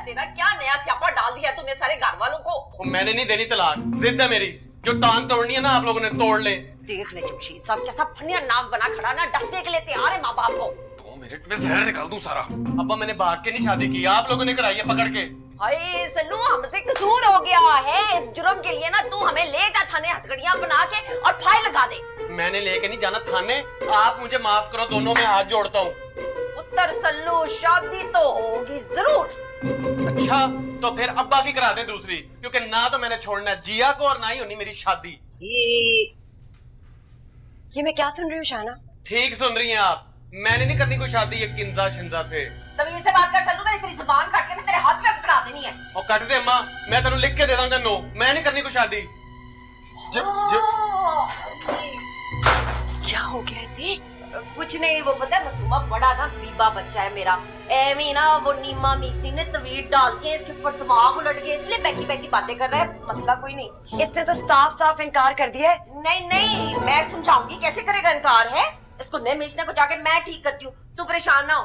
तेरा क्या नया स्यापा डाल दिया तुमने सारे घर वालों को। मैंने नहीं देनी तलाक, जिद है मेरी। जो टांग तोड़नी है ना आप लोगों ने तोड़ ले। देख ले जमशीद साहब कैसा फनिया नाक बना खड़ा ना, डसने के लिए तैयार है माँ बाप को। 2 मिनट में जहर निकाल दूं सारा। अब्बा मैंने भाग के नहीं शादी की, आप लोगों ने कराई है पकड़ के। हाय सल्लू हमसे कसूर हो गया है, इस जुर्म के लिए ना तू हमें ले जा थाने हथकड़ियां बना के और फाइल लगा दे। मैंने लेके नहीं जाना थाने, आप मुझे माफ करो, दोनों में हाथ जोड़ता हूँ। पुत्र सल्लू शादी तो होगी जरूर। अच्छा तो फिर अब्बा की करा दे दूसरी, क्योंकि ना तो मैंने छोड़ना है जिया को और ना ही होनी मेरी शादी। ये मैं क्या सुन रही हूँ शाना? ठीक सुन रही हैं आप, मैंने नहीं करनी कोई शादी ये किंजा शिंजा से। तमीज से बात कर सल्लू, मैंने तेरी जुबान काट के ना तेरे हाथ में पकड़ा देनी है। और कट दे अम्मा, मैं तेरू लिख के दे दूंगा नो, मैं नहीं करनी कोई शादी। क्या हो गया इसे? कुछ नहीं, वो पता है मासूमा बड़ा ना बीबा बच्चा है मेरा, एमी ना वो नीमा मीसनी ने तवीर डाल दिए इसके ऊपर, दिमाग उलट गया, इसलिए बैकी बैकी बातें कर रहा है। मसला कोई नहीं। इसने तो साफ साफ इनकार कर दिया है। नहीं नहीं मैं समझाऊंगी कैसे करेगा इनकार है। इसको नहीं मीसने को जाके मैं ठीक करती हूँ, तू परेशान ना हो।